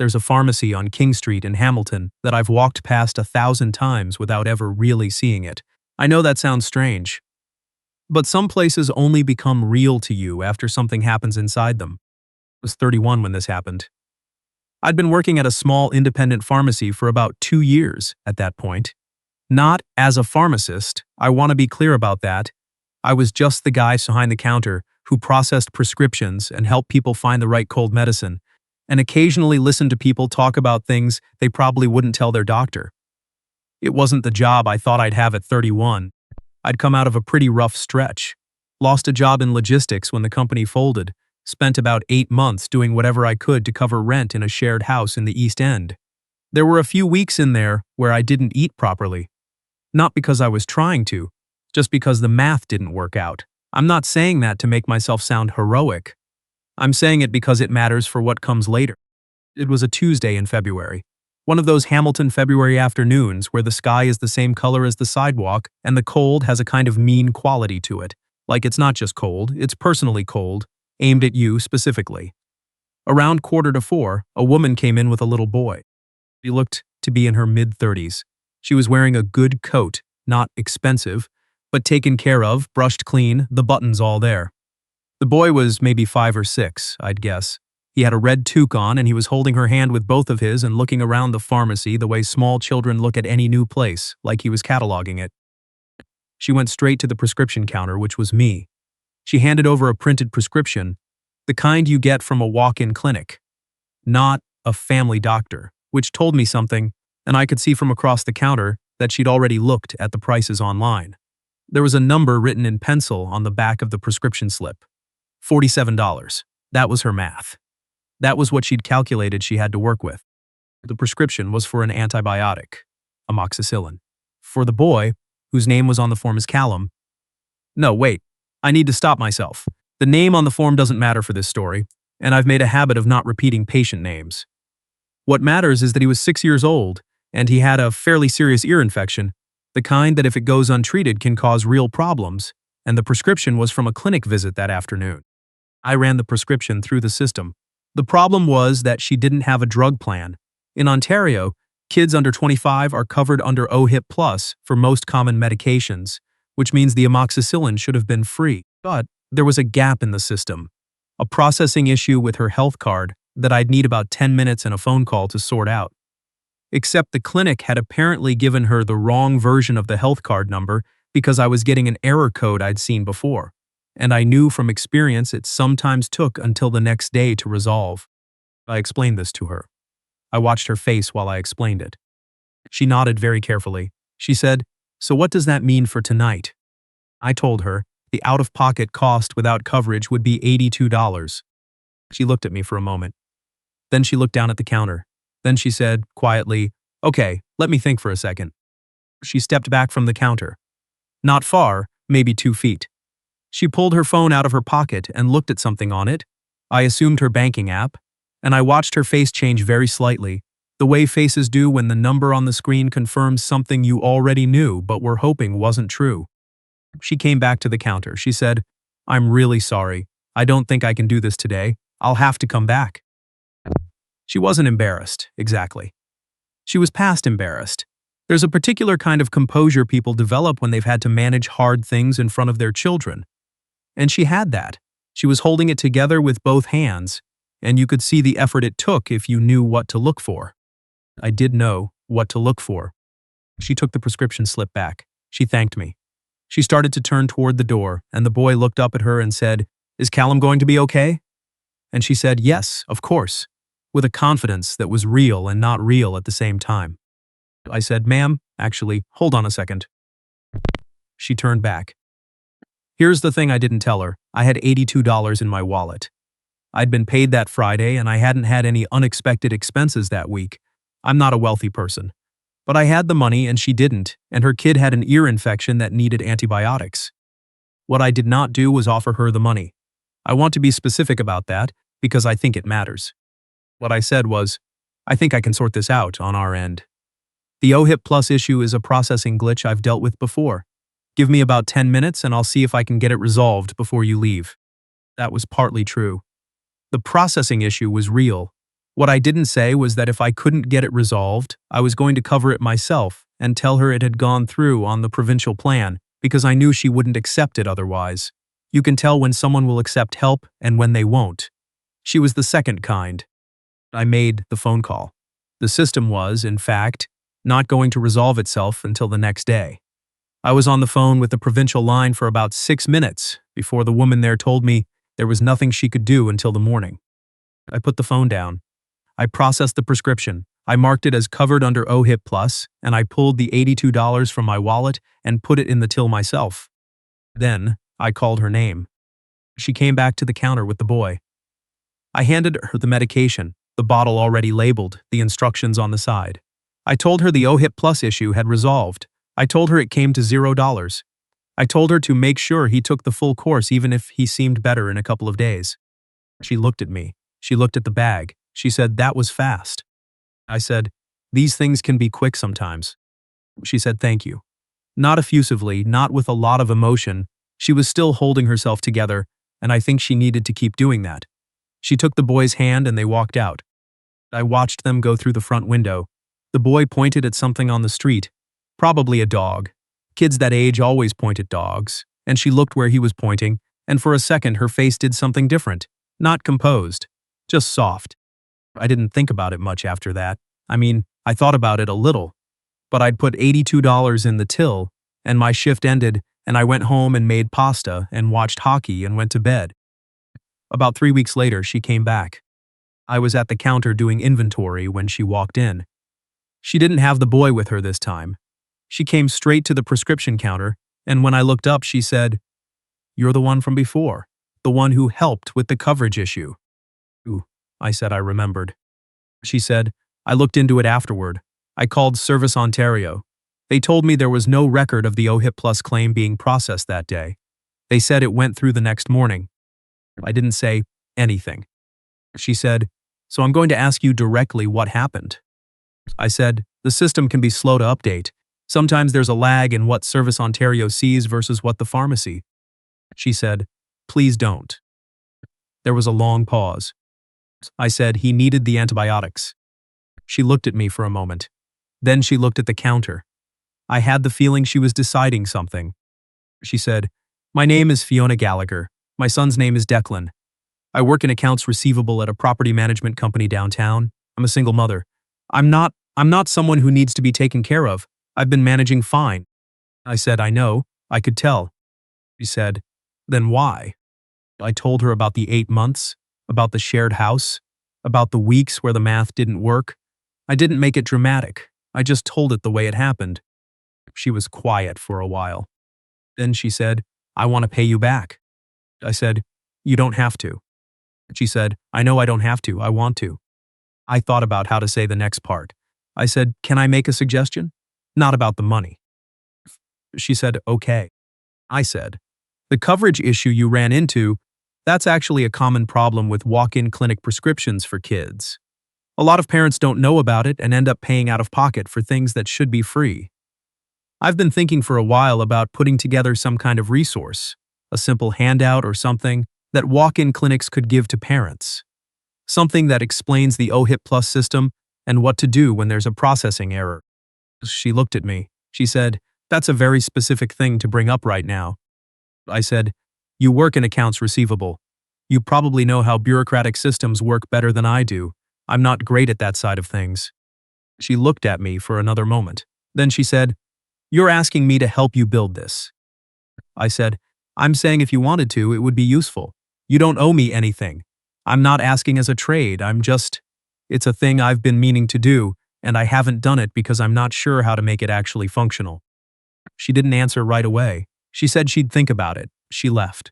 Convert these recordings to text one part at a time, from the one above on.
there's a pharmacy on King Street in Hamilton that I've walked past 1,000 times without ever really seeing it. I know that sounds strange, but some places only become real to you after something happens inside them. I was 31 when this happened. I'd been working at a small independent pharmacy for about 2 years at that point. Not as a pharmacist, I want to be clear about that. I was just the guy behind the counter who processed prescriptions and helped people find the right cold medicine, and occasionally listened to people talk about things they probably wouldn't tell their doctor. It wasn't the job I thought I'd have at 31. I'd come out of a pretty rough stretch. Lost a job in logistics when the company folded, spent about 8 months doing whatever I could to cover rent in a shared house in the East End. There were a few weeks in there where I didn't eat properly. Not because I was trying to, just because the math didn't work out. I'm not saying that to make myself sound heroic. I'm saying it because it matters for what comes later. It was a Tuesday in February. One of those Hamilton February afternoons where the sky is the same color as the sidewalk and the cold has a kind of mean quality to it. Like it's not just cold, it's personally cold, aimed at you specifically. Around 3:45, a woman came in with a little boy. She looked to be in her mid-30s. She was wearing a good coat, not expensive, but taken care of, brushed clean, the buttons all there. The boy was maybe 5 or 6, I'd guess. He had a red toque on and he was holding her hand with both of his and looking around the pharmacy the way small children look at any new place, like he was cataloging it. She went straight to the prescription counter, which was me. She handed over a printed prescription, the kind you get from a walk-in clinic. Not a family doctor, which told me something, and I could see from across the counter that she'd already looked at the prices online. There was a number written in pencil on the back of the prescription slip. $47. That was her math. That was what she'd calculated she had to work with. The prescription was for an antibiotic, amoxicillin. For the boy, whose name was on the form as Callum. No, wait. I need to stop myself. The name on the form doesn't matter for this story, and I've made a habit of not repeating patient names. What matters is that he was 6 years old, and he had a fairly serious ear infection, the kind that if it goes untreated can cause real problems, and the prescription was from a clinic visit that afternoon. I ran the prescription through the system. The problem was that she didn't have a drug plan. In Ontario, kids under 25 are covered under OHIP Plus for most common medications, which means the amoxicillin should have been free. But there was a gap in the system, a processing issue with her health card that I'd need about 10 minutes and a phone call to sort out. Except the clinic had apparently given her the wrong version of the health card number because I was getting an error code I'd seen before, and I knew from experience it sometimes took until the next day to resolve. I explained this to her. I watched her face while I explained it. She nodded very carefully. She said, "So what does that mean for tonight?" I told her the out-of-pocket cost without coverage would be $82. She looked at me for a moment. Then she looked down at the counter. Then she said, quietly, "Okay, let me think for a second." She stepped back from the counter. Not far, maybe 2 feet. She pulled her phone out of her pocket and looked at something on it. I assumed her banking app, and I watched her face change very slightly, the way faces do when the number on the screen confirms something you already knew but were hoping wasn't true. She came back to the counter. She said, "I'm really sorry. I don't think I can do this today. I'll have to come back." She wasn't embarrassed, exactly. She was past embarrassed. There's a particular kind of composure people develop when they've had to manage hard things in front of their children. And she had that. She was holding it together with both hands, and you could see the effort it took if you knew what to look for. I did know what to look for. She took the prescription slip back. She thanked me. She started to turn toward the door, and the boy looked up at her and said, "Is Callum going to be okay?" And she said, "Yes, of course," with a confidence that was real and not real at the same time. I said, "Ma'am, actually, hold on a second." She turned back. Here's the thing I didn't tell her. I had $82 in my wallet. I'd been paid that Friday and I hadn't had any unexpected expenses that week. I'm not a wealthy person. But I had the money and she didn't, and her kid had an ear infection that needed antibiotics. What I did not do was offer her the money. I want to be specific about that because I think it matters. What I said was, "I think I can sort this out on our end. The OHIP Plus issue is a processing glitch I've dealt with before. Give me about 10 minutes and I'll see if I can get it resolved before you leave." That was partly true. The processing issue was real. What I didn't say was that if I couldn't get it resolved, I was going to cover it myself and tell her it had gone through on the provincial plan because I knew she wouldn't accept it otherwise. You can tell when someone will accept help and when they won't. She was the second kind. I made the phone call. The system was, in fact, not going to resolve itself until the next day. I was on the phone with the provincial line for about 6 minutes before the woman there told me there was nothing she could do until the morning. I put the phone down. I processed the prescription. I marked it as covered under OHIP Plus, and I pulled the $82 from my wallet and put it in the till myself. Then, I called her name. She came back to the counter with the boy. I handed her the medication, the bottle already labeled, the instructions on the side. I told her the OHIP Plus issue had resolved. I told her it came to $0. I told her to make sure he took the full course even if he seemed better in a couple of days. She looked at me. She looked at the bag. She said, "That was fast." I said, "These things can be quick sometimes." She said, "Thank you." Not effusively, not with a lot of emotion. She was still holding herself together, and I think she needed to keep doing that. She took the boy's hand and they walked out. I watched them go through the front window. The boy pointed at something on the street, probably a dog. Kids that age always point at dogs, and she looked where he was pointing, and for a second her face did something different, not composed, just soft. I didn't think about it much after that. I mean, I thought about it a little, but I'd put $82 in the till, and my shift ended, and I went home and made pasta and watched hockey and went to bed. About 3 weeks later, she came back. I was at the counter doing inventory when she walked in. She didn't have the boy with her this time. She came straight to the prescription counter, and when I looked up, she said, "You're the one from before, the one who helped with the coverage issue." "Ooh," I said I remembered. She said, "I looked into it afterward. I called Service Ontario. They told me there was no record of the OHIP Plus claim being processed that day. They said it went through the next morning." I didn't say anything. She said, "So I'm going to ask you directly what happened." I said, "The system can be slow to update. Sometimes there's a lag in what Service Ontario sees versus what the pharmacy." She said, "Please don't." There was a long pause. I said he needed the antibiotics. She looked at me for a moment. Then she looked at the counter. I had the feeling she was deciding something. She said, "My name is Fiona Gallagher. My son's name is Declan. I work in accounts receivable at a property management company downtown. I'm a single mother. I'm not someone who needs to be taken care of. I've been managing fine." I said, "I know. I could tell." She said, "Then why?" I told her about the 8 months, about the shared house, about the weeks where the math didn't work. I didn't make it dramatic. I just told it the way it happened. She was quiet for a while. Then she said, "I want to pay you back." I said, "You don't have to." She said, "I know I don't have to. I want to." I thought about how to say the next part. I said, "Can I make a suggestion? Not about the money." She said, "Okay." I said, "The coverage issue you ran into, that's actually a common problem with walk-in clinic prescriptions for kids. A lot of parents don't know about it and end up paying out of pocket for things that should be free. I've been thinking for a while about putting together some kind of resource, a simple handout or something that walk-in clinics could give to parents. Something that explains the OHIP Plus system and what to do when there's a processing error." She looked at me. She said, "That's a very specific thing to bring up right now." I said, "You work in accounts receivable. You probably know how bureaucratic systems work better than I do. I'm not great at that side of things." She looked at me for another moment. Then she said, "You're asking me to help you build this." I said, "I'm saying if you wanted to, it would be useful. You don't owe me anything. I'm not asking as a trade. It's a thing I've been meaning to do, and I haven't done it because I'm not sure how to make it actually functional." She didn't answer right away. She said she'd think about it. She left.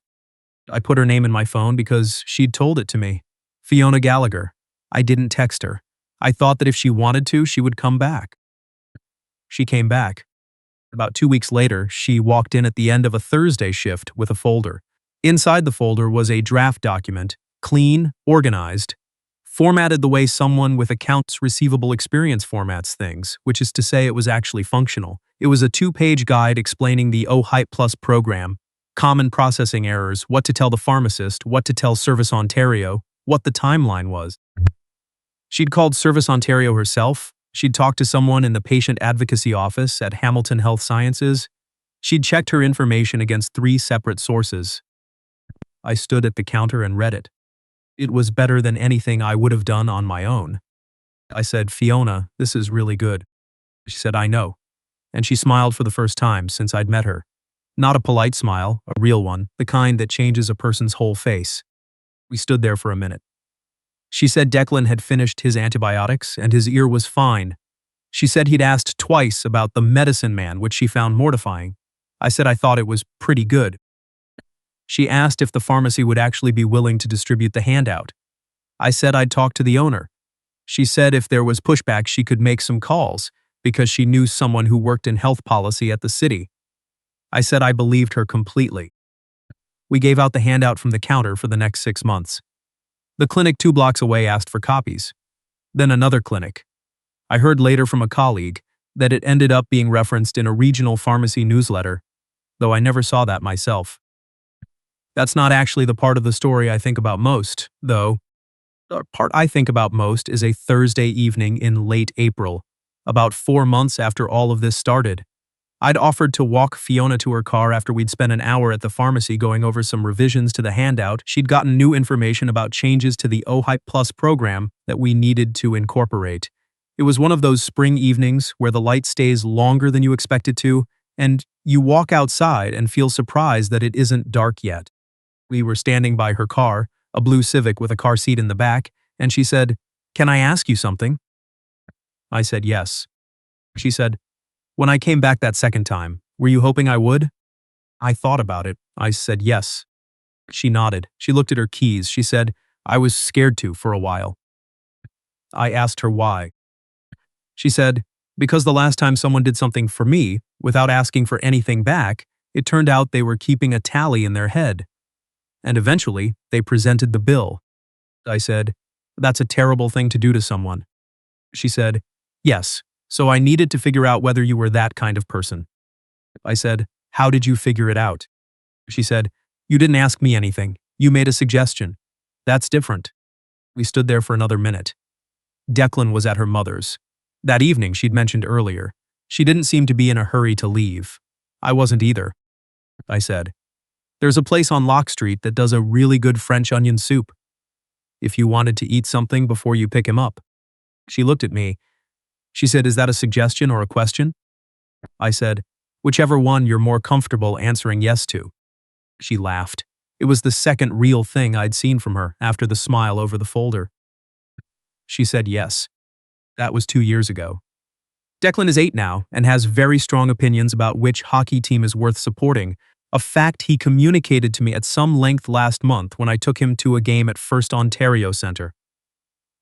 I put her name in my phone because she'd told it to me. Fiona Gallagher. I didn't text her. I thought that if she wanted to, she would come back. She came back. About 2 weeks later, she walked in at the end of a Thursday shift with a folder. Inside the folder was a draft document, clean, organized, formatted the way someone with accounts receivable experience formats things, which is to say it was actually functional. It was a 2-page guide explaining the OHIP Plus program, common processing errors, what to tell the pharmacist, what to tell Service Ontario, what the timeline was. She'd called Service Ontario herself. She'd talked to someone in the patient advocacy office at Hamilton Health Sciences. She'd checked her information against 3 separate sources. I stood at the counter and read it. It was better than anything I would have done on my own. I said, "Fiona, this is really good." She said, "I know." And she smiled for the first time since I'd met her. Not a polite smile, a real one, the kind that changes a person's whole face. We stood there for a minute. She said Declan had finished his antibiotics and his ear was fine. She said he'd asked twice about the medicine man, which she found mortifying. I said I thought it was pretty good. She asked if the pharmacy would actually be willing to distribute the handout. I said I'd talk to the owner. She said if there was pushback she could make some calls, because she knew someone who worked in health policy at the city. I said I believed her completely. We gave out the handout from the counter for the next 6 months. The clinic 2 blocks away asked for copies. Then another clinic. I heard later from a colleague that it ended up being referenced in a regional pharmacy newsletter, though I never saw that myself. That's not actually the part of the story I think about most, though. The part I think about most is a Thursday evening in late April, about 4 months after all of this started. I'd offered to walk Fiona to her car after we'd spent an hour at the pharmacy going over some revisions to the handout. She'd gotten new information about changes to the OHIP Plus program that we needed to incorporate. It was one of those spring evenings where the light stays longer than you expect it to, and you walk outside and feel surprised that it isn't dark yet. We were standing by her car, a blue Civic with a car seat in the back, and she said, "Can I ask you something?" I said yes. She said, "When I came back that second time, were you hoping I would?" I thought about it. I said yes. She nodded. She looked at her keys. She said, "I was scared to for a while." I asked her why. She said, "Because the last time someone did something for me, without asking for anything back, it turned out they were keeping a tally in their head. And eventually, they presented the bill." I said, "That's a terrible thing to do to someone." She said, "Yes, so I needed to figure out whether you were that kind of person." I said, "How did you figure it out?" She said, "You didn't ask me anything. You made a suggestion. That's different." We stood there for another minute. Declan was at her mother's. That evening she'd mentioned earlier. She didn't seem to be in a hurry to leave. I wasn't either. I said, "There's a place on Locke Street that does a really good French onion soup. If you wanted to eat something before you pick him up." She looked at me. She said, "Is that a suggestion or a question?" I said, "Whichever one you're more comfortable answering yes to." She laughed. It was the second real thing I'd seen from her after the smile over the folder. She said yes. That was 2 years ago. Declan is 8 now and has very strong opinions about which hockey team is worth supporting, a fact he communicated to me at some length last month when I took him to a game at First Ontario Centre.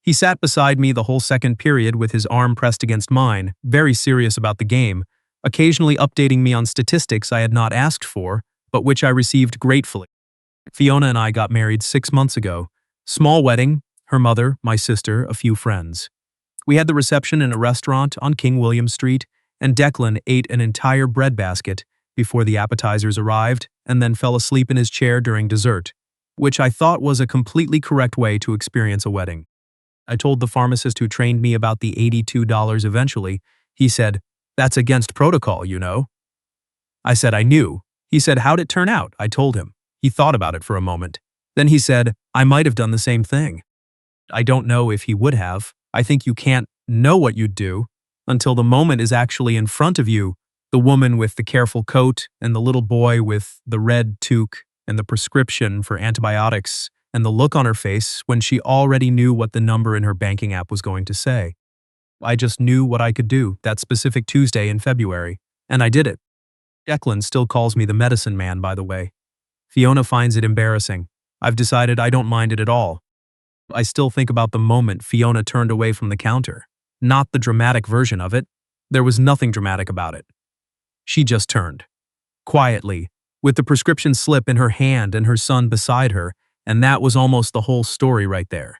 He sat beside me the whole second period with his arm pressed against mine, very serious about the game, occasionally updating me on statistics I had not asked for, but which I received gratefully. Fiona and I got married 6 months ago. Small wedding, her mother, my sister, a few friends. We had the reception in a restaurant on King William Street, and Declan ate an entire breadbasket before the appetizers arrived and then fell asleep in his chair during dessert, which I thought was a completely correct way to experience a wedding. I told the pharmacist who trained me about the $82 eventually. He said, "That's against protocol, you know." I said I knew. He said, "How'd it turn out?" I told him. He thought about it for a moment. Then he said, "I might have done the same thing." I don't know if he would have. I think you can't know what you'd do until the moment is actually in front of you. The woman with the careful coat and the little boy with the red toque and the prescription for antibiotics and the look on her face when she already knew what the number in her banking app was going to say. I just knew what I could do that specific Tuesday in February, and I did it. Declan still calls me the medicine man, by the way. Fiona finds it embarrassing. I've decided I don't mind it at all. I still think about the moment Fiona turned away from the counter. Not the dramatic version of it. There was nothing dramatic about it. She just turned. Quietly, with the prescription slip in her hand and her son beside her, and that was almost the whole story right there.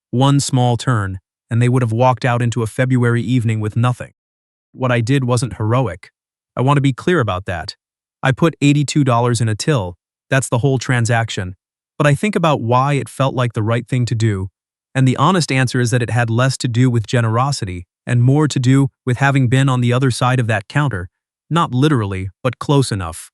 One small turn, and they would have walked out into a February evening with nothing. What I did wasn't heroic. I want to be clear about that. I put $82 in a till. That's the whole transaction. But I think about why it felt like the right thing to do, And the honest answer is that it had less to do with generosity and more to do with having been on the other side of that counter, not literally, but close enough.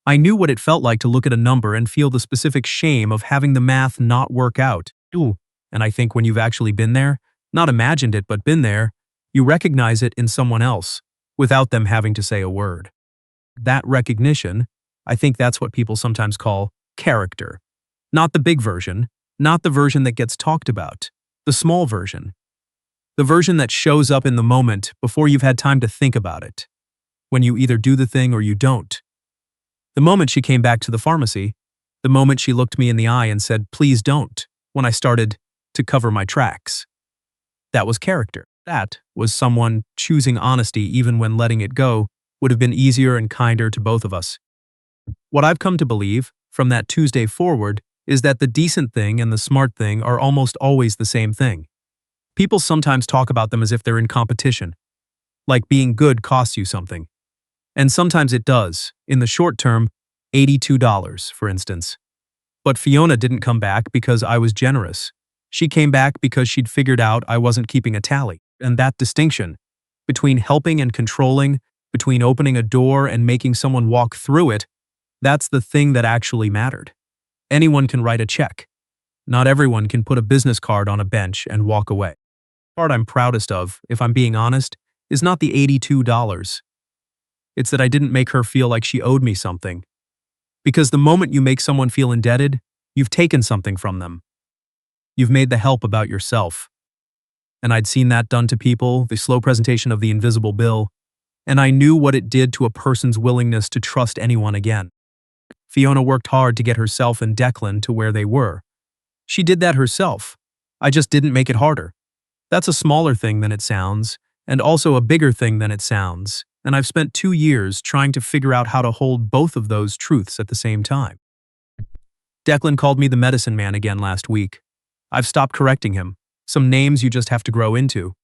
I knew what it felt like to look at a number and feel the specific shame of having the math not work out. Ooh. And I think when you've actually been there, not imagined it but been there, you recognize it in someone else, without them having to say a word. That recognition, I think that's what people sometimes call character. Not the big version, not the version that gets talked about, the small version. The version that shows up in the moment before you've had time to think about it. When you either do the thing or you don't. The moment she came back to the pharmacy, the moment she looked me in the eye and said, "Please don't," when I started to cover my tracks. That was character. That was someone choosing honesty even when letting it go would have been easier and kinder to both of us. What I've come to believe, from that Tuesday forward, is that the decent thing and the smart thing are almost always the same thing. People sometimes talk about them as if they're in competition. Like being good costs you something. And sometimes it does, in the short term, $82, for instance. But Fiona didn't come back because I was generous. She came back because she'd figured out I wasn't keeping a tally. And that distinction, between helping and controlling, between opening a door and making someone walk through it, that's the thing that actually mattered. Anyone can write a check. Not everyone can put a business card on a bench and walk away. The part I'm proudest of, if I'm being honest, is not the $82. It's that I didn't make her feel like she owed me something. Because the moment you make someone feel indebted, you've taken something from them. You've made the help about yourself. And I'd seen that done to people, the slow presentation of the invisible bill, and I knew what it did to a person's willingness to trust anyone again. Fiona worked hard to get herself and Declan to where they were. She did that herself. I just didn't make it harder. That's a smaller thing than it sounds, and also a bigger thing than it sounds, and I've spent 2 years trying to figure out how to hold both of those truths at the same time. Declan called me the medicine man again last week. I've stopped correcting him. Some names you just have to grow into.